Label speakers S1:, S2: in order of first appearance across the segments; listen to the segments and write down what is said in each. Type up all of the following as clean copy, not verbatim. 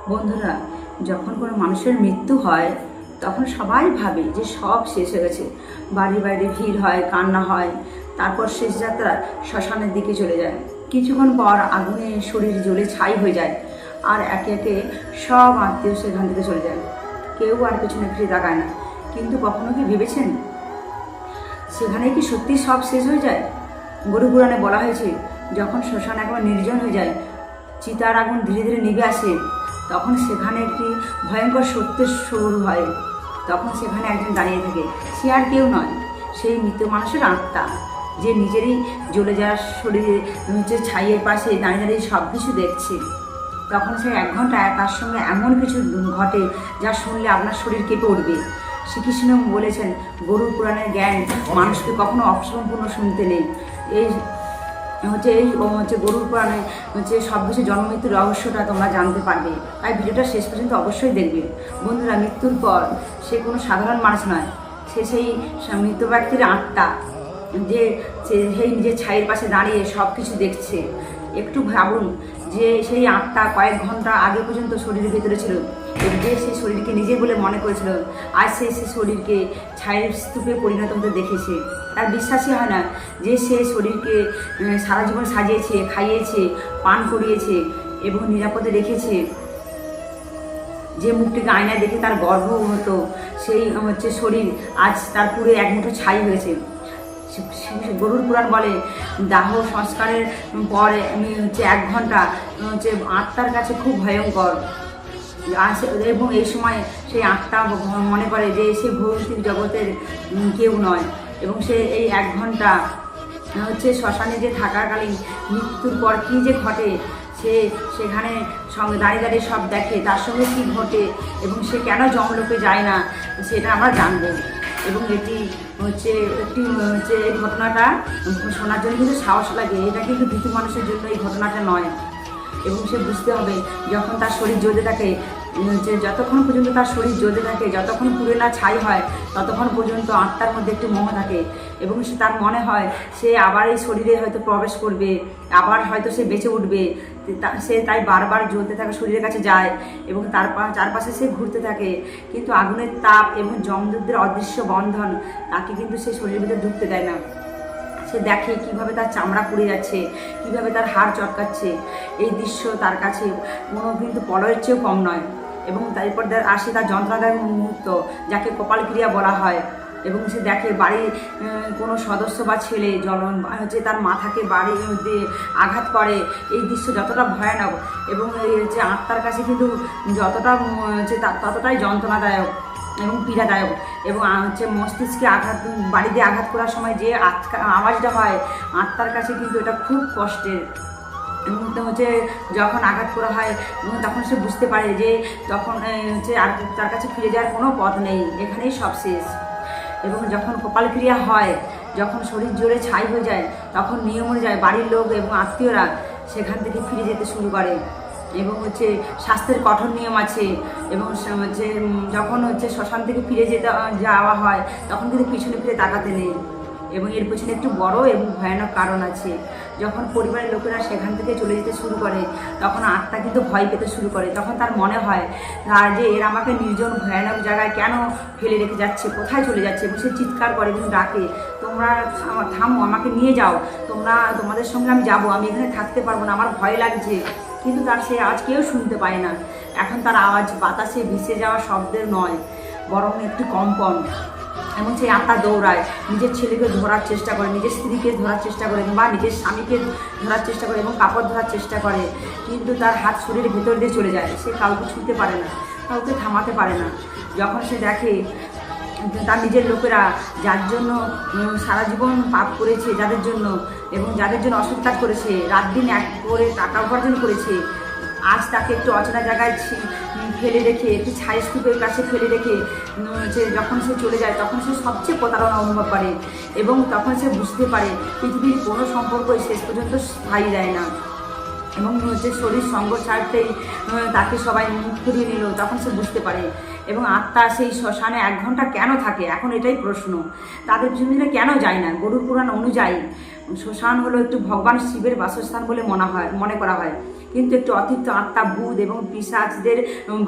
S1: বন্ধুরা, যখন কোনো মানুষের মৃত্যু হয় তখন সবাই ভাবে যে সব শেষ হয়ে গেছে। বাড়ি বাড়ি ভিড় হয়, কান্না হয়। তারপর শেষ যাত্রা শ্মশানের দিকে চলে যায়। কিছুক্ষণ পর আগুনে শরীর জ্বলে ছাই হয়ে যায়, আর একে একে সব আত্মীয় সেখান থেকে চলে যায়। কেউ আর পেছনে ফিরে তাকায় না। কিন্তু কখনো কি ভেবেছেন সেখানে কি সত্যি সব শেষ হয়ে যায়? গরু পুরাণে বলা হয়েছে, যখন শ্মশান একবার নির্জন হয়ে যায়, চিতার আগুন ধীরে ধীরে নিভে আসে, তখন সেখানে একটি ভয়ঙ্কর সত্যের শুরু হয়। তখন সেখানে একজন দাঁড়িয়ে থাকে। সে আর কেউ নয়, সেই মৃত মানুষের আত্মা, যে নিজেরই জ্বলে যাওয়ার শরীরে ছাইয়ের পাশে দাঁড়িয়ে দাঁড়িয়ে সব কিছু দেখছে। তখন সে 1 ঘন্টায় তার সঙ্গে এমন কিছু ঘটে যা শুনলে আপনার শরীর কেঁপে উঠবে। শ্রীকৃষ্ণ বলেছেন, গরুর পুরাণের জ্ঞান মানুষকে কখনো অসম্পূর্ণ শুনতে নেই। এই গরুর পুরাণে সব কিছু জন্মমৃত্যুর রহস্যটা তোমরা জানতে পারবে। তাই ভিডিওটা শেষ পর্যন্ত অবশ্যই দেখবে। বন্ধুরা, মৃত্যুর পর সে কোনো সাধারণ মানুষ নয়, সে সেই মৃত ব্যক্তির আত্মা, যে সেই নিজের ছাইয়ের পাশে দাঁড়িয়ে সব কিছু দেখছে। একটু ভাবুন যে সেই আত্মা কয়েক ঘন্টা আগে পর্যন্ত শরীরের ভিতরে ছিল, যে সেই শরীরকে নিজে বলে মনে করেছিল, আজ সেই শরীরকে ছায়ের স্তূপে পরিণত হতে দেখেছে। তার বিশ্বাসই হয় না যে সে শরীরকে সারা জীবন সাজিয়েছে, খাইয়েছে, পান করিয়েছে এবং নিরাপদে রেখেছে। যে মুখটিকে আয়নায় দেখে তার গর্ব হতো, সেই শরীর আজ তার পুরো এক মুঠো ছাই হয়েছে। গরুর পুরাণ বলে, দাহ সংস্কারের পরে 1 ঘন্টা আত্মার কাছে খুব ভয়ঙ্কর। এবং এই সময় সেই আত্মা মনে করে যে সে ভৌতিক জগতের কেউ নয়, এবং সে এই 1 ঘন্টা শ্মশানে যে থাকাকালীন মৃত্যুর পর কী যে ঘটে, সে সেখানে সঙ্গে দাঁড়িয়ে দাঁড়িয়ে সব দেখে, তার সঙ্গে কী ঘটে এবং সে কেন জমলোকে যায় না, সেটা আমরা জানবো। এবং এটি এই ঘটনাটা শোনার জন্য কিন্তু সাহস লাগে। এটা কিন্তু ভীতু মানুষের জন্য এই ঘটনাটা নয়। এবং সে বুঝতে হবে, যখন তার শরীর জ্বলতে থাকে, যতক্ষণ পর্যন্ত তার শরীর জ্বলতে থাকে, যতক্ষণ পুড়ে না ছাই হয়, ততক্ষণ পর্যন্ত আত্মার মধ্যে একটু মোহ থাকে। এবং সে তার মনে হয় সে আবার এই শরীরে হয়তো প্রবেশ করবে, আবার হয়তো সে বেঁচে উঠবে। সে তাই বারবার জ্বলতে থাকা শরীরের কাছে যায় এবং তার চারপাশে সে ঘুরতে থাকে। কিন্তু আগুনের তাপ এবং যমদূতদের অদৃশ্য বন্ধন তাকে কিন্তু সে শরীরের ভিতরে ঢুকতে দেয় না। সে দেখে কীভাবে তার চামড়া পুড়ে যাচ্ছে, কীভাবে তার হাড় চটকাচ্ছে। এই দৃশ্য তার কাছে কোনো কিন্তু প্রলয়ের চেয়েও কম নয়। এবং তারপর আসে তার যন্ত্রণাদায়ক মুহূর্ত, যাকে কপাল ক্রিয়া বলা হয়। এবং সে দেখে বাড়ির কোনো সদস্য বা ছেলে তার মাথাকে বাড়ির মধ্যে আঘাত করে। এই দৃশ্য যতটা ভয়ানক এবং আত্মার কাছে কিন্তু যতটা ততটাই যন্ত্রণাদায়ক এবং পীড়াদায়ক। এবং মস্তিষ্কে বাড়িতে আঘাত করার সময় যে আওয়াজটা হয়, আত্মার কাছে কিন্তু এটা খুব কষ্টের। এবং যখন আঘাত করা হয় তখন সে বুঝতে পারে যে তখন আর তার কাছে ফিরে যাওয়ার কোনো পথ নেই, এখানেই সব শেষ। এবং যখন কপাল ক্রিয়া হয়, যখন শরীর জ্বলে ছাই হয়ে যায়, তখন নিয়ম অনুযায়ী বাড়ির লোক এবং আত্মীয়রা সেখান থেকে ফিরে যেতে শুরু করে। এবং স্বাস্থ্যের কঠোর নিয়ম আছে। এবং যখন শ্মশান থেকে ফিরে যাওয়া হয়, তখন কিন্তু পিছনে ফিরে তাকাতে নেই। এবং এর পেছনে একটু বড় এবং ভয়ানক কারণ আছে। যখন পরিবারের লোকেরা সেখান থেকে চলে যেতে শুরু করে, তখন আত্মা কিন্তু ভয় পেতে শুরু করে। তখন তার মনে হয় যে এরা আমাকে নির্জন ভয়ানক জায়গায় কেন ফেলে রেখে যাচ্ছে, কোথায় চলে যাচ্ছে। এবং সে চিৎকার করে এবং ডাকে, তোমরা থামো, আমাকে নিয়ে যাও, তোমাদের সঙ্গে আমি যাবো, আমি এখানে থাকতে পারবো না, আমার ভয় লাগছে। কিন্তু তার সেই আওয়াজ কেউ শুনতে পায় না। এখন তার আওয়াজ বাতাসে ভেসে যাওয়া শব্দের নয়, বরং একটু কম্পন। এবং সেই আত্মা দৌড়ায়, নিজের ছেলেকে ধরার চেষ্টা করে, নিজের স্ত্রীকে ধরার চেষ্টা করে, বা নিজের স্বামীকে ধরার চেষ্টা করে এবং কাপড় ধরার চেষ্টা করে। কিন্তু তার হাত শরীরের ভেতর দিয়ে চলে যায়। সে কাউকে ছুঁতে পারে না, কাউকে থামাতে পারে না। যখন সে দেখে তার নিজের লোকেরা, যার জন্য সারা জীবন পাপ করেছে, যাদের জন্য এবং যাদের জন্য অসৎ কাজ করেছে, রাত দিন এক করে টাকা উপার্জন করেছে, আজ তাকে একটু অচেনা জায়গায় ফেলে রেখে, একটি ছাই স্তূপের কাছে ফেলে রেখে যখন সে চলে যায়, তখন সে সবচেয়ে প্রতারণা অনুভব করে। এবং তখন সে বুঝতে পারে পৃথিবীর কোনো সম্পর্কই শেষ পর্যন্ত স্থায়ী দেয় না। এবং শরীর সঙ্গ ছাড়তেই তাকে সবাই মুখ ফিরিয়ে নিল, তখন সে বুঝতে পারে। এবং আত্মা সেই শ্মশানে 1 ঘন্টা কেন থাকে, এখন এটাই প্রশ্ন। তাদের পিছনে কেন যায় না? গরুর পুরাণ অনুযায়ী শ্মশান হলো একটু ভগবান শিবের বাসস্থান বলে মনে করা হয়। কিন্তু একটি অতিরিক্ত আত্মা, ভূত এবং পিশাচদের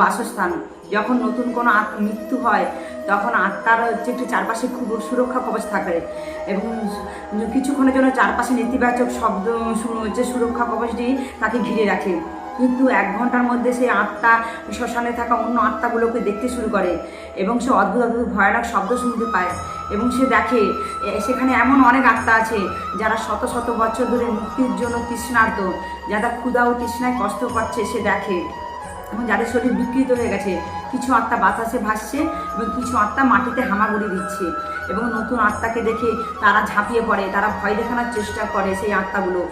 S1: বাসস্থান। যখন নতুন কোনো মৃত্যু হয় তখন আত্মার হচ্ছে একটি চারপাশে খুব সুরক্ষা কবচ থাকে এবং কিছুক্ষণের জন্য চারপাশে নেতিবাচক শব্দ হচ্ছে সুরক্ষা কবচটি তাকে ঘিরে রাখে। কিন্তু 1 ঘন্টার মধ্যে সেই আত্মা শ্মশানে থাকা অন্য আত্মাগুলোকে দেখতে শুরু করে এবং সে অদ্ভুত অদ্ভুত ভয়ানক শব্দ শুনতে পায় এবং সে দেখে সেখানে এমন অনেক আত্মা আছে যারা শত শত বছর ধরে মুক্তির জন্য তৃষ্ণার্ত, যারা ক্ষুধা ও তৃষ্ণায় কষ্ট পাচ্ছে সে দেখে এবং যাদের শরীর বিকৃত হয়ে গেছে। কিছু আত্মা বাতাসে ভাসছে এবং কিছু আত্মা মাটিতে হামাগুড়ি দিচ্ছে এবং নতুন আত্মাকে দেখে তারা ঝাঁপিয়ে পড়ে, তারা ভয় দেখানোর চেষ্টা করে সেই আত্মাগুলো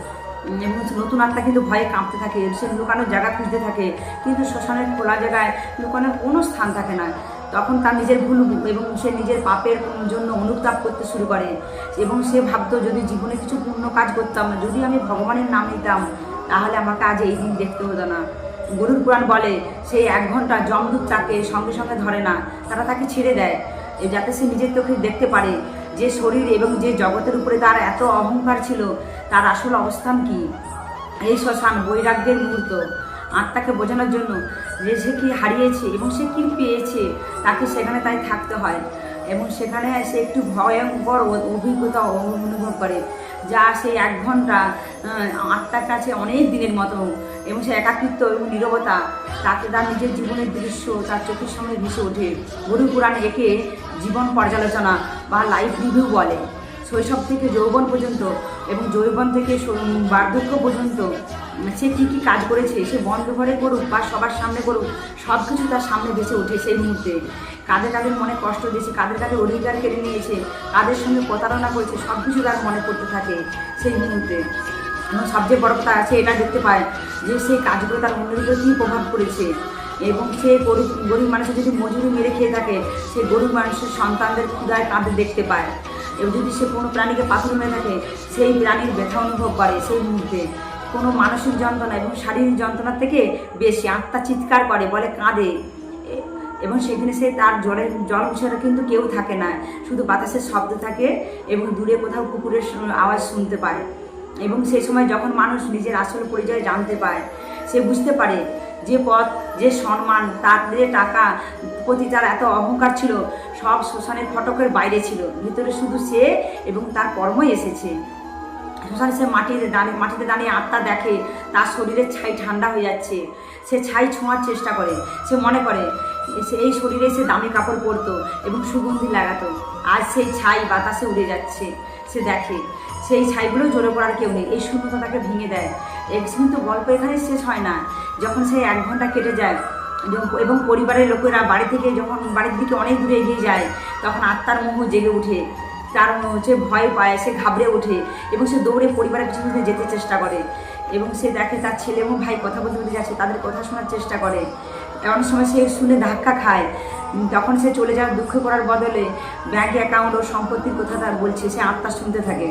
S1: এবং নতুন আত্মা কিন্তু ভয়ে কাঁপতে থাকে, সে লুকানোর জায়গা খুঁজতে থাকে, কিন্তু শ্মশানের খোলা জায়গায় লুকানোর কোনো স্থান থাকে না। তখন তার নিজের ভুল এবং সে নিজের পাপের জন্য অনুতাপ করতে শুরু করে এবং সে ভাবতো যদি জীবনে কিছু পূর্ণ কাজ করতাম, যদি আমি ভগবানের নাম নিতাম, তাহলে আমাকে আজ এই দিন দেখতে হতো না। গরুর পুরাণ বলে সেই 1 ঘন্টা যমদূত তাকে সঙ্গে সঙ্গে ধরে না, তারা তাকে ছেড়ে দেয় যাতে সে নিজের চোখে দেখতে পারে যে শরীর এবং যে জগতের উপরে তার এত অহংকার ছিল তার আসল অবস্থান কি। এই শ্মশান বৈরাগ্যের মুহূর্ত। আত্মাকে বোঝানোর জন্য যে সে কী হারিয়েছে এবং সে কী পেয়েছে তাকে সেখানে তাই থাকতে হয় এবং সেখানে সে একটু ভয়ঙ্কর অভিজ্ঞতা অনুভব করে, যা সেই 1 ঘন্টা আত্মার কাছে অনেক দিনের মতো এবং সে একাকিত্ব এবং নীরবতা তাকে তার নিজের জীবনের দৃশ্য তার চোখের সামনে ভেসে ওঠে। গরু পুরাণ একে জীবন পর্যালোচনা বা লাইফ রিভিউ বলে। শৈশব থেকে যৌবন পর্যন্ত এবং যৌবন থেকে বার্ধক্য পর্যন্ত সে কী কী কাজ করেছে, সে বন্ধ ঘরে করুক বা সবার সামনে করুক, সব কিছু তার সামনে ভেসে ওঠে সেই মুহূর্তে। কাদের কাদের মনে কষ্ট দিয়েছে, কাদের কাদের অধিকার কেড়ে নিয়েছে, কাদের সঙ্গে প্রতারণা করেছে, সব কিছু তার মনে করতে থাকে সেই মুহূর্তে। এবং সবচেয়ে বড় কথা সে এটা দেখতে পায় যে সেই কাজগুলো তার অন্যের উপরে কী প্রভাব পড়েছে এবং সে গরিব মানুষের যদি মজুরি মেরে খেয়ে থাকে, সে গরিব মানুষের সন্তানদের ক্ষুধায় কাঁদতে দেখতে পায় এবং যদি সে কোনো প্রাণীকে পাথর মেরে থাকে সেই প্রাণীর ব্যথা অনুভব করে সেই মুহূর্তে। কোনো মানসিক যন্ত্রণা এবং শারীরিক যন্ত্রণার থেকে বেশি আত্মা চিৎকার করে, বলে কাঁদে এবং সেখানে সে তার জল ছাড়া কিন্তু কেউ থাকে না, শুধু বাতাসের শব্দ থাকে এবং দূরে কোথাও কুকুরের আওয়াজ শুনতে পায়। এবং সেই সময় যখন মানুষ নিজের আসল পরিচয় জানতে পায়, সে বুঝতে পারে যে পথ, যে সম্মান, তার যে টাকা প্রতি তার এত অহংকার ছিল, সব শ্মশানের ফটকের বাইরে ছিল, ভিতরে শুধু সে এবং তার কর্মই এসেছে। শ্মশানে সে মাটিতে দাঁড়িয়ে আত্মা দেখে তার শরীরের ছাই ঠান্ডা হয়ে যাচ্ছে, সে ছাই ছোঁয়ার চেষ্টা করে, সে মনে করে সে এই শরীরে সে দামি কাপড় পরতো এবং সুগন্ধি লাগাতো, আজ সেই ছাই বাতাসে উড়ে যাচ্ছে। সে দেখে সেই ছাইগুলো জ্বলে পড়ার কেউ নেই, এই শূন্যতা তাকে ভেঙে দেয়। কিন্তু গল্প এখানে শেষ হয় না। যখন সেই 1 ঘন্টা কেটে যায় এবং পরিবারের লোকেরা বাড়ি থেকে যখন বাড়ির দিকে অনেক দূরে এগিয়ে যায়, তখন আত্মার মোহ জেগে ওঠে, তার হচ্ছে ভয় পায়, সে ঘাবড়ে ওঠে এবং সে দৌড়ে পরিবারের পিছনে যেতে চেষ্টা করে এবং সে দেখে তার ছেলে এবং ভাই কথা বলতে বলতে যাচ্ছে, তাদের কথা শোনার চেষ্টা করে। অনেক সময় সে শুনে ধাক্কা খায়, তখন সে চলে যাওয়ার দুঃখ করার বদলে ব্যাংক অ্যাকাউন্ট ও সম্পত্তির কথা তার বলছে, সে আত্মা শুনতে থাকে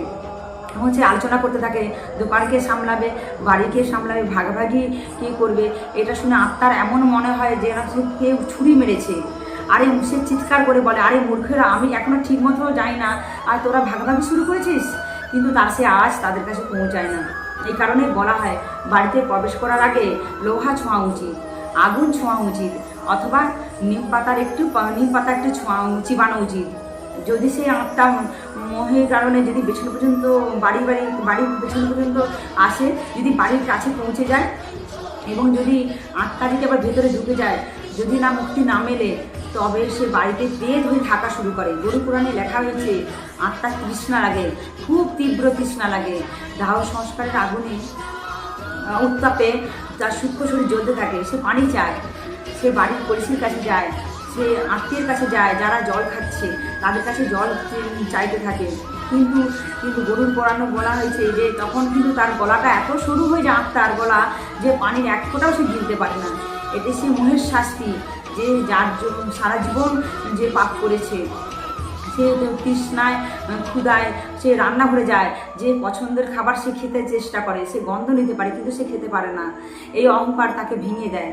S1: এবং সে আলোচনা করতে থাকে দোকানকে সামলাবে, বাড়িকে সামলাবে, ভাগাভাগি কী করবে। এটা শুনে আত্মার এমন মনে হয় যে সে কেউ ছুরি মেরেছে। আরে সে চিৎকার করে বলে, আরে মূর্খেরা, আমি এখনও ঠিক মতো যাই না আর তোরা ভাগাভাগি শুরু করেছিস। কিন্তু তার সে আওয়াজ তাদের কাছে পৌঁছায় না। এই কারণেই বলা হয় বাড়িতে প্রবেশ করার আগে লোহা ছোঁয়া উচিত, আগুন ছোঁয়া উচিত, অথবা নিম পাতা একটু চিবানো উচিত। যদি সেই আত্মা মোহের কারণে যদি পেছন পর্যন্ত বাড়ির পেছন পর্যন্ত আসে, যদি বাড়ির কাছে পৌঁছে যায় এবং যদি আত্মা যদি আবার ভেতরে ঢুকে যায়, যদি না মুক্তি না মেলে, তবে সে বাড়িতে পেয়ে ধরে থাকা শুরু করে। গরু পুরাণে লেখা হয়েছে আত্মার তৃষ্ণা লাগে, খুব তীব্র তৃষ্ণা লাগে। দাহ সংস্কারের আগুনে উত্তাপে তার সূক্ষ্ম শরীর জ্বলতে থাকে, সে পানি চায়, সে বাড়ির পরিষের কাছে যায়, সে আত্মীয়ের কাছে যায় যারা জল খাচ্ছে তাদের কাছে জল চাইতে থাকে। কিন্তু গরুর পুরাণে বলা হয়েছে যে তখন কিন্তু তার গলাটা এত সরু হয়ে যায়, আত্মার গলা, যে পানির এক ফোঁটাও সে গিলতে পারে না। এতে সে মোহের শাস্তি, যে যার সারা জীবন যে পাপ করেছে সে তৃষ্ণায় ক্ষুধায় সে রান্নাঘরে যায়, যে পছন্দের খাবার সে খেতে চেষ্টা করে, সে গন্ধ নিতে পারে কিন্তু সে খেতে পারে না। এই অহংকার তাকে ভেঙে দেয়।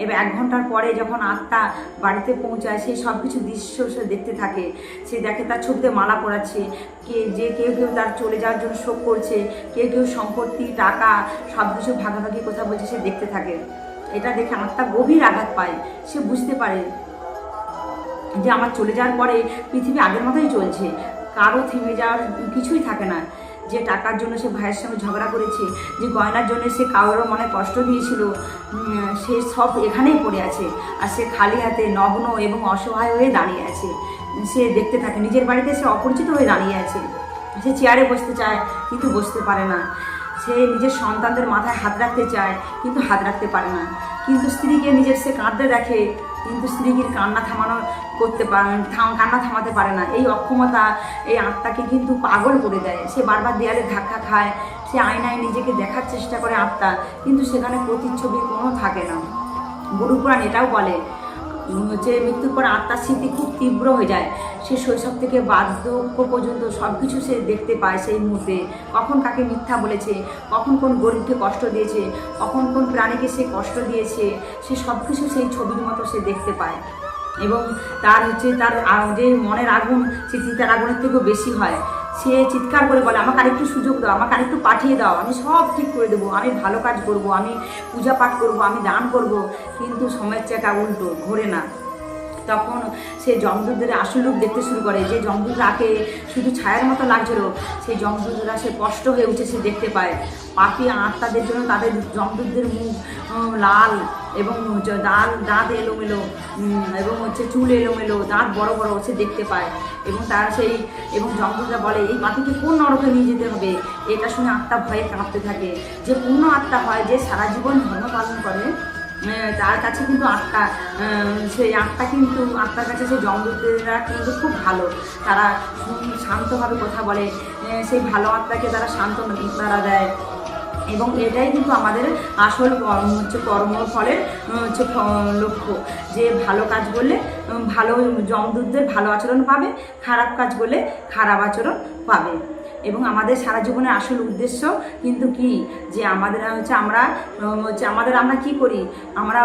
S1: এবার 1 ঘন্টার পরে যখন আত্মা বাড়িতে পৌঁছায়, সেই সব কিছু দৃশ্য সে দেখতে থাকে। সে দেখে তার ছবিতে মালা পরাচ্ছে, কেউ কেউ তার চলে যাওয়ার জন্য শোক করছে, কেউ কেউ সম্পত্তি টাকা সব কিছু ভাগাভাগি কথা বলছে, সে দেখতে থাকে। এটা দেখে আত্মা গভীর আঘাত পায়। সে বুঝতে পারে যে আমার চলে যাওয়ার পরে পৃথিবী আগের মতোই চলছে, কারো থেমে যাওয়ার কিছুই থাকে না। যে টাকার জন্য সে ভাইয়ের সঙ্গে ঝগড়া করেছে, যে গয়নার জন্য সে কারোর মনে কষ্ট দিয়েছিল, সে সব এখানেই পড়ে আছে। আর সে খালি হাতে নগ্ন এবং অসহায় হয়ে দাঁড়িয়ে আছে। সে দেখতে থাকে নিজের বাড়িতে সে অপরিচিত হয়ে দাঁড়িয়ে আছে। সে চেয়ারে বসতে চায় কিন্তু বসতে পারে না। সে নিজের সন্তানদের মাথায় হাত রাখতে চায় কিন্তু হাত রাখতে পারে না। কিন্তু স্ত্রীকে নিজের সে কাঁদতে দেখে কিন্তু স্ত্রীকে কান্না থামাতে পারে না। এই অক্ষমতা এই আত্মাকে কিন্তু পাগল করে দেয়। সে বারবার দেয়ালে ধাক্কা খায়, সে আয়নায় নিজেকে দেখার চেষ্টা করে আত্মা, কিন্তু সেখানে প্রতিচ্ছবি কোনো থাকে না। গুরু পুরাণ এটাও বলে যে মৃত্যুর পর আত্মার স্মৃতি খুব তীব্র হয়ে যায়। সে শৈশব থেকে বার্ধক্য পর্যন্ত সব কিছু সে দেখতে পায়। সেই মুহূর্তে কখন কাকে মিথ্যা বলেছে, কখন কোন গরিবকে কষ্ট দিয়েছে, কখন কোন প্রাণীকে সে কষ্ট দিয়েছে, সে সব কিছু সেই ছবির মতো সে দেখতে পায়। এবং তার যে মনের আগুন সে চিতার আগুনের থেকেও বেশি হয়। সে চিৎকার করে বলে আমাকে আরেকটু সুযোগ দাও, আমাকে আরেকটু পাঠিয়ে দাও, আমি সব ঠিক করে দেবো, আমি ভালো কাজ করব, আমি পূজা পাঠ করব, আমি দান করব। কিন্তু সময়ের চাকা উল্টো ঘোরে না। তখন সে যমদূতদের আসল রূপ দেখতে শুরু করে। যে যমদূতরা আগে শুধু ছায়ার মতো লাগছিল, সেই যমদূতরা সে স্পষ্ট হয়ে উঠে সে দেখতে পায়। পাপী আত্মাদের জন্য তাদের যমদূতদের মুখ লাল এবং দাঁত এলোমেলো এবং চুল এলোমেলো, দাঁত বড় বড় সে দেখতে পায়। এবং তারা এবং যমদূতরা বলে এই পাপীকে কোন নরকে নিয়ে যেতে হবে। এটা শুনে আত্মা ভয়ে কাঁপতে থাকে। যে পূর্ণ আত্মা হয়, যে সারা জীবন ধর্ম পালন করে, তার কাছে কিন্তু সেই আত্মা কিন্তু আত্মার কাছে সেই যমদূতেরা কিন্তু খুব ভালো। তারা শান্তভাবে কথা বলে, সেই ভালো আত্মাকে তারা সান্ত্বনা দেয়। এবং এটাই কিন্তু আমাদের আসল কর্মফলের লক্ষ্য। যে ভালো কাজ করলে ভালো যমদূতদের ভালো আচরণ পাবে, খারাপ কাজ করলে খারাপ আচরণ পাবে। এবং আমাদের সারা জীবনের আসল উদ্দেশ্য কিন্তু কি, যে আমরা কি করি, আমরা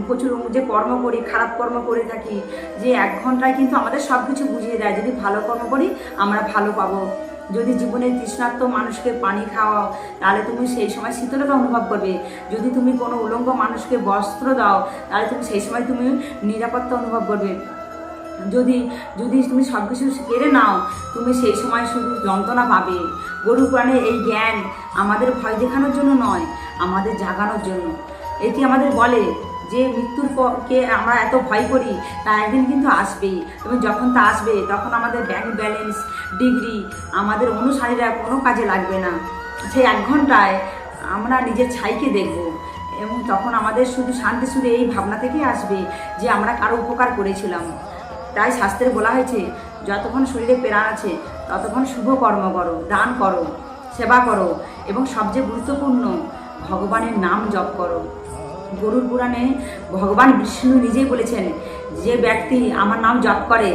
S1: প্রচুর যে কর্ম করি, খারাপ কর্ম করে থাকি। যে 1 ঘন্টায় কিন্তু আমাদের সব কিছু বুঝিয়ে দেয়। যদি ভালো কর্ম করি আমরা ভালো পাবো। যদি জীবনের তৃষ্ণার্ত মানুষকে পানি খাওয়াও, তাহলে তুমি সেই সময় শীতলতা অনুভব করবে। যদি তুমি কোনো উলঙ্গ মানুষকে বস্ত্র দাও, তাহলে তুমি সেই সময় তুমি নিরাপত্তা অনুভব করবে। যদি তুমি সব কিছু কেড়ে নাও, তুমি সেই সময় শুধু যন্ত্রণা পাবে। গরু পুরাণে এই জ্ঞান আমাদের ভয় দেখানোর জন্য নয়, আমাদের জাগানোর জন্য। এটি আমাদের বলে যে মৃত্যুর পরকে আমরা এত ভয় করি, তা একদিন কিন্তু আসবেই। এবং যখন তা আসবে তখন আমাদের ব্যাংক ব্যালেন্স, ডিগ্রি, আমাদের অনুসারীরা কোনো কাজে লাগবে না। সেই 1 ঘন্টায় আমরা নিজের ছাইকে দেখব। এবং তখন আমাদের শুধু শান্তি এই ভাবনা থেকেই আসবে যে আমরা কারো উপকার করেছিলাম। তাই শাস্ত্রে বলা হয়েছে যতক্ষণ শরীরে প্রাণ আছে ততক্ষণ শুভ কর্ম করো, দান করো, সেবা করো এবং সবচেয়ে গুরুত্বপূর্ণ ভগবানের নাম জপ করো। গরুর পুরাণে ভগবান বিষ্ণু নিজেই বলেছেন, যে ব্যক্তি আমার নাম জপ করে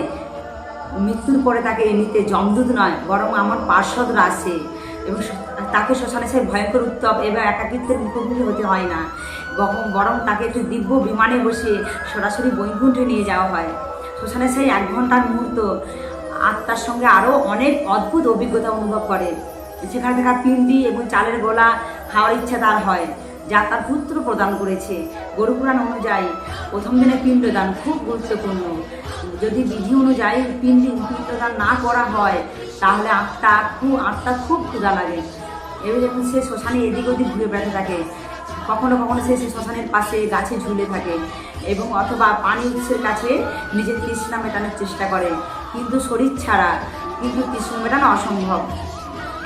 S1: মৃত্যুর পরে তাকে নিতে যমদূত নয় বরং আমার পার্শ্বদরা আসে। এবং তাকে শ্মশানে সেই ভয়ঙ্কর উত্তপ এবং একাকিত্বের মুখোমুখি হতে হয় না, বরং তাকে একটি দিব্য বিমানে বসে সরাসরি বৈকুণ্ঠে নিয়ে যাওয়া হয়। শ্মশানে সেই 1 ঘন্টার মুহূর্ত আত্মার সঙ্গে আরও অনেক অদ্ভুত অভিজ্ঞতা অনুভব করে। সেখানে থাকা পিণ্ডি এবং চালের গোলা খাওয়ার ইচ্ছা তার হয়, যা তার পুত্র প্রদান করেছে। গরু পুরাণ অনুযায়ী প্রথম দিনে পিণ্ডদান খুব গুরুত্বপূর্ণ। যদি বিধি অনুযায়ী পিণ্ডদান না করা হয় তাহলে আত্মা খুব ক্ষুধা লাগে। এবার যখন সে শ্মশানে এদিক ওদিক ঘুরে বেড়াতে থাকে, কখনো কখনো সে শ্মশানের পাশে গাছে ঝুলে থাকে এবং অথবা পানি উৎসের কাছে নিজের তৃষ্ণা মেটানোর চেষ্টা করে। কিন্তু শরীর ছাড়া কিন্তু তৃষ্ণা মেটানো অসম্ভব।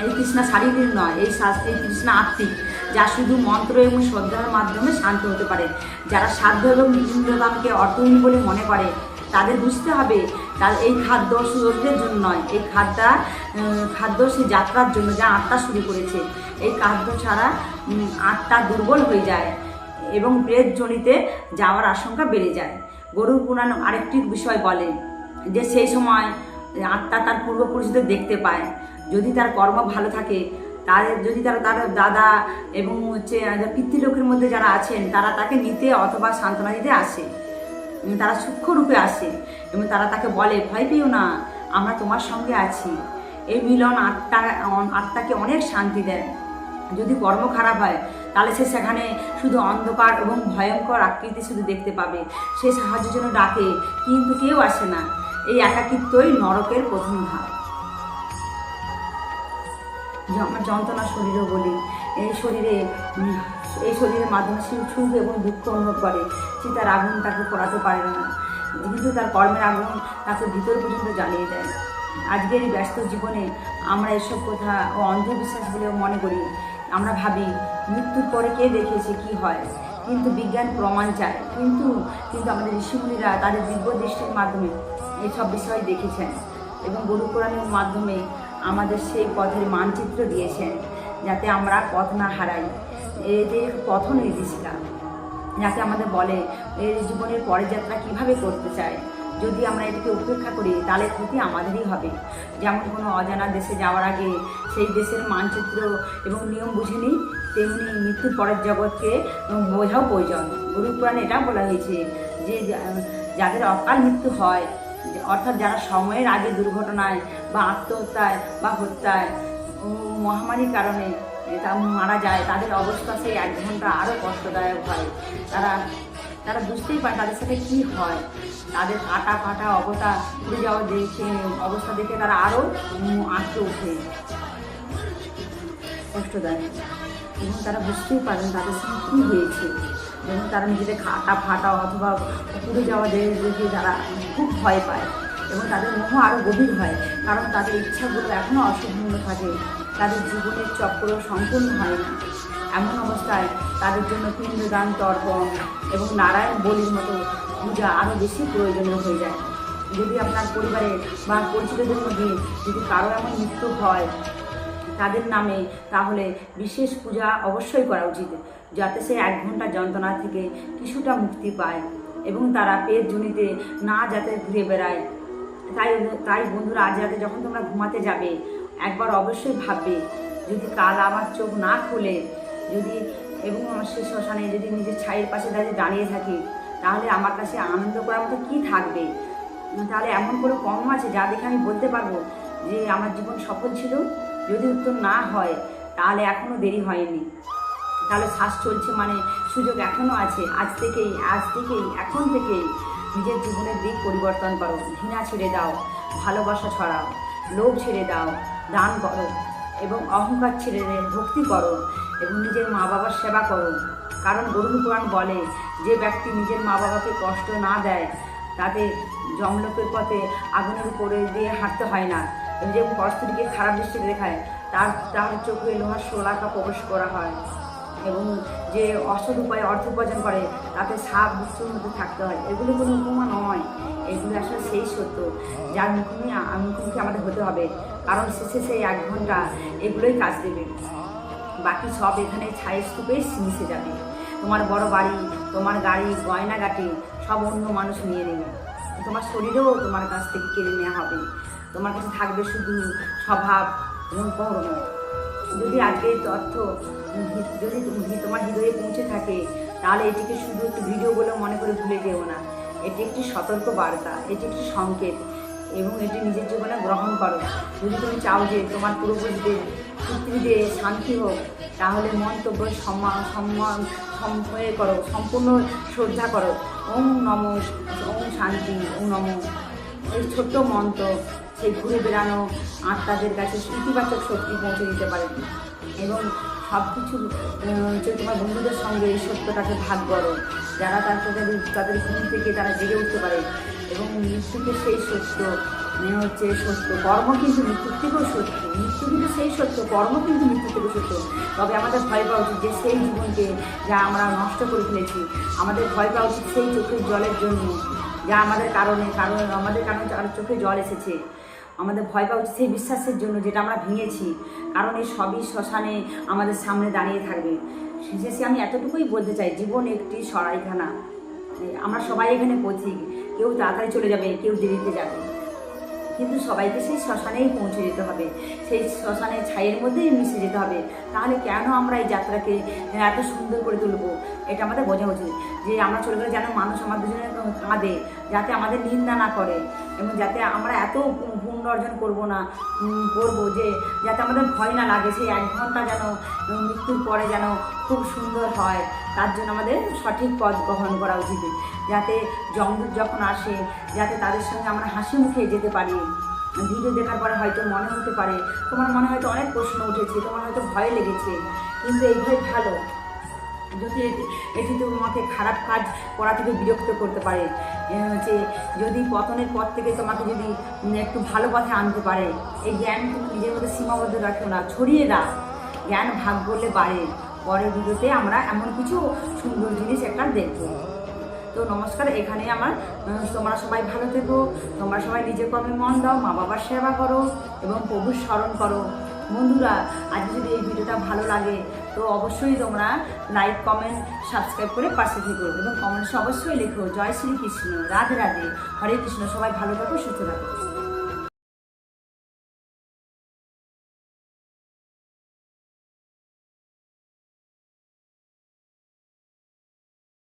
S1: এই তৃষ্ণা শারীরিক নয়, এই তৃষ্ণা আত্মিক, যা শুধু মন্ত্র এবং শ্রদ্ধার মাধ্যমে শান্ত হতে পারে। যারা সাধ্য এবং পিণ্ডদানকে অর্থহীন বলে মনে করে তাদের বুঝতে হবে তার এই খাদ্য শরীরের জন্য নয়, এই খাদ্য সে যাত্রার জন্য যা আত্মা শুরু করেছে। এই খাদ্য ছাড়া আত্মা দুর্বল হয়ে যায় এবং প্রেতজনিতে যাওয়ার আশঙ্কা বেড়ে যায়। গরুর পুরাণ আরেকটি বিষয় বলে যে সেই সময় আত্মা তার পূর্বপুরুষদের দেখতে পায়। যদি তার কর্ম ভালো থাকে, যদি তার দাদা এবং পিতৃলোকের মধ্যে যারা আছেন তারা তাকে নিতে অথবা সান্ত্বনা দিতে আসে, তারা সূক্ষ্ম রূপে আসে এবং তারা তাকে বলে, ভয় পেও না, আমরা তোমার সঙ্গে আছি। এই মিলন আত্মাকে অনেক শান্তি দেয়। যদি কর্ম খারাপ হয় তাহলে সে সেখানে শুধু অন্ধকার এবং ভয়ঙ্কর আকৃতি শুধু দেখতে পাবে। সে সাহায্যের জন্য ডাকে, কিন্তু কেউ আসে না। এই একাকিত্বই নরকের প্রথম ধাপ। আমার যন্ত্রণা শরীরও বলি, এই শরীরের মাধ্যমে সে সুখ এবং দুঃখ অনুভব করে। চিতার আগুন তাকে পোড়াতে পারে না, কিন্তু তার কর্মের আগুন তাকে ভিতর পর্যন্ত জ্বালিয়ে দেয়। আজকের এই ব্যস্ত জীবনে আমরা এসব কথা ও অন্ধবিশ্বাস বলেও মনে করি। আমরা ভাবি মৃত্যুর পরে কে দেখেছে কি হয়, কিন্তু বিজ্ঞান প্রমাণ চায়। কিন্তু আমাদের ঋষিমুনিরা তাদের দিব্য দৃষ্টির মাধ্যমে এইসব বিষয় দেখেছেন এবং গরু পুরাণের মাধ্যমে আমাদের সেই পথের মানচিত্র দিয়েছেন, যাতে আমরা পথ না হারাই। এদের পথ নির্দেশিকা যাতে আমাদের বলে এই জীবনের পরের যাত্রা কীভাবে করতে চায়। যদি আমরা এটাকে উপেক্ষা করি তাহলে ক্ষতি আমাদেরই হবে। যেমন কোনো অজানা দেশে যাওয়ার আগে সেই দেশের মানচিত্র এবং নিয়ম বুঝে নিই, তেমনি মৃত্যুর পরের জগৎকে বোঝাও প্রয়োজন। গুরু পুরাণে এটা বলা হয়েছে যে যাদের অকাল মৃত্যু হয়, অর্থাৎ যারা সময়ের আগে দুর্ঘটনায় বা আত্মহত্যায় বা হত্যায় মহামারীর কারণে মারা যায়, তাদের অবস্থা সেই 1 ঘন্টা আরও কষ্টদায়ক হয়। তারা বুঝতেই পারে তাদের সাথে কী হয়। তাদের কাটা ফাটা পুড়ে যাওয়া অবস্থা দেখে তারা আরও আঁকড়ে ওঠে, কষ্টদায়ক। এবং তারা বুঝতেই পারেন তাদের সঙ্গে কী হয়েছে, এবং তারা নিজেদের কাটা ফাটা অথবা পুড়ে যাওয়া দেখে তারা খুব ভয় পায় এবং তাদের মোহ আরও গভীর হয়, কারণ তাদের ইচ্ছাগুলো এখনও অসম্পূর্ণ থাকে। তাদের জীবনের চক্র সম্পূর্ণ হয় না। এমন অবস্থায় তাদের জন্য পিণ্ডদান, তর্পণ এবং নারায়ণ বলির মতো পূজা আরও বেশি প্রয়োজনীয় হয়ে যায়। যদি আপনার পরিবারে বা পরিচিতদের মধ্যে যদি কারো এমন মৃত্যু হয় তাদের নামে, তাহলে বিশেষ পূজা অবশ্যই করা উচিত, যাতে সে 1 ঘন্টা যন্ত্রণা থেকে কিছুটা মুক্তি পায় এবং তারা পেট জনিতে না যাতে ঘুরে বেড়ায়। তাই বন্ধুরা, আজ রাতে যখন তোমরা ঘুমাতে যাবে একবার অবশ্যই ভাববে, যদি কাল আমার চোখ না খুলে এবং আমার সেই শ্মশানে যদি নিজের ছাইয়ের পাশে দাঁড়িয়ে থাকি, তাহলে আমার কাছে আনন্দ করার মতো কী থাকবে? তাহলে এমন কোনো কর্ম আছে যা দেখে আমি বলতে পারবো যে আমার জীবন সফল ছিল? যদি উত্তর না হয় তাহলে এখনও দেরি হয়নি। তাহলে শ্বাস চলছে মানে সুযোগ এখনও আছে। আজ থেকেই এখন থেকেই নিজের জীবনের দিক পরিবর্তন করো। ঘৃণা ছেড়ে দাও, ভালোবাসা ছড়াও, লোভ ছেড়ে দাও, দান করো এবং অহংকার ছেড়ে ভক্তি করো এবং নিজের মা বাবার সেবা করো। কারণ গরুড় পুরাণ বলে, যে ব্যক্তি নিজের মা বাবাকে কষ্ট না দেয় তাতে যমলোকের পথে আগুনের উপরে দিয়ে হাঁটতে হয় না। এবং যে পরস্ত্রীকে খারাপ দৃষ্টিতে দেখায় তার চোখে লোহার শোলাকা প্রবেশ করা হয়। এবং যে অসৎ উপায়ে অর্থ উপার্জন করে তাতে সাপ বিচ্ছুর মধ্যে থাকতে হয়। এগুলো কোনো উপমা নয়, এগুলো আসলে সেই সত্য যার মুখোমুখি আমাদের হতে হবে। কারণ শেষে সেই 1 ঘন্টা এগুলোই কাজ দেবে, বাকি সব এখানে ছাই স্তূপে মিশে যাবে। তোমার বড় বাড়ি, তোমার গাড়ি, গয়নাগাটি সব অন্য মানুষ নিয়ে নেবে। তোমার শরীরেও তোমার কাছ থেকে কেড়ে নেওয়া হবে। তোমার কাছে থাকবে শুধু স্বভাব এবং কর্ম। যদি আজকে এই তথ্য যদি তোমার হৃদয়ে পৌঁছে থাকে, তাহলে এটিকে শুধু একটি ভিডিও বলে মনে করে ভুলে যেও না। এটি একটি সতর্ক বার্তা, এটি একটি সংকেত এবং এটি নিজের জীবনে গ্রহণ করো। যদি তুমি চাও যে তোমার পূর্বপুরুষদের পৃথিবীতে শান্তি হোক, তাহলে মন্তব্য সম্মান করো, সম্পূর্ণ শ্রদ্ধা করো। ওম নম, ওম শান্তি, ওম নম। এই ছোট্ট মন্ত্র সেই ঘুরে বেড়ানো আত্মাদের কাছে ইতিবাচক শক্তি পৌঁছে দিতে পারে এবং সব কিছু তোমার বন্ধুদের সঙ্গে এই সত্যটাকে ভাগ করো, যারা তাদের ঘুম থেকে তারা জেগে উঠতে পারে এবং মৃত্যুকে সেই সত্য সত্য। কর্ম কিন্তু মৃত্যুর থেকেও সত্য, মৃত্যু কিন্তু সেই সত্য, কর্ম কিন্তু মৃত্যু থেকেও সত্য। তবে আমাদের ভয় পাওয়া উচিত যে সেই জীবনকে যা আমরা নষ্ট করে ফেলেছি। আমাদের ভয় পাওয়া উচিত সেই চোখের জলের জন্য, যা আমাদের কারণে যার চোখে জল এসেছে। আমাদের ভয় পাওয়া উচিত সেই বিশ্বাসের জন্য যেটা আমরা ভেঙেছি, কারণ এই সবই শ্মশানে আমাদের সামনে দাঁড়িয়ে থাকবে। শেষে আমি এতটুকুই বলতে চাই, জীবন একটি সরাইখানা। আমরা সবাই এখানে পথিক, কেউ তাড়াতাড়ি চলে যাবে, কেউ দেরিতে যাবে। কিন্তু সবাইকে সেই শ্মশানেই পৌঁছে যেতে হবে, সেই শ্মশানের ছাইয়ের মধ্যেই মিশে যেতে হবে। তাহলে কেন আমরা এই যাত্রাকে এত সুন্দর করে তুলবো, এটা আমাদের বোঝা উচিত। যে আমরা চলে গেলে যেন মানুষ আমাদের জন্য কাঁদে, যাতে আমাদের নিন্দা না করে, এবং যাতে আমরা এত পুণ্য অর্জন করবো না করবো যে যাতে আমাদের ভয় না লাগে। সেই 1 ঘন্টা যেন মৃত্যুর পরে যেন খুব সুন্দর হয়, তার জন্য আমাদের সঠিক পথ গ্রহণ করা উচিত। যাতে যমদূত যখন আসে, যাতে তাদের সঙ্গে আমরা হাসি মুখে যেতে পারি। ভিডিও দেখার পরে হয়তো মনে হতে পারে, তোমার মনে হয়তো অনেক প্রশ্ন উঠেছে, তোমার হয়তো ভয় লেগেছে, কিন্তু এই ভয় ভালো। যদি এটি তোমাকে খারাপ কাজ করা থেকে বিরক্ত করতে পারে, যে যদি পতনের পর থেকে তোমাকে যদি একটু ভালো পথে আনতে পারে, এই জ্ঞান তুমি নিজের মধ্যে সীমাবদ্ধ রাখো না, ছড়িয়ে দাও। জ্ঞান ভাগ করলে বাড়ে। পরের ভিডিওতে আমরা এমন কিছু সুন্দর জিনিস একটা দেখবো। তো নমস্কার, এখানে আমার তোমরা সবাই ভালো থেকো, তোমরা সবাই নিজের কর্মে মন দাও, মা বাবার সেবা করো এবং প্রভুর স্মরণ করো। বন্ধুরা, আজকে যদি এই ভিডিওটা ভালো লাগে তো অবশ্যই তোমরা লাইক, কমেন্ট, সাবস্ক্রাইব করে পাশে থেকো এবং কমেন্টসে অবশ্যই লেখো জয় শ্রী কৃষ্ণ, রাধে রাধে, হরে কৃষ্ণ। সবাই ভালো থাকো, সুস্থ থাকো।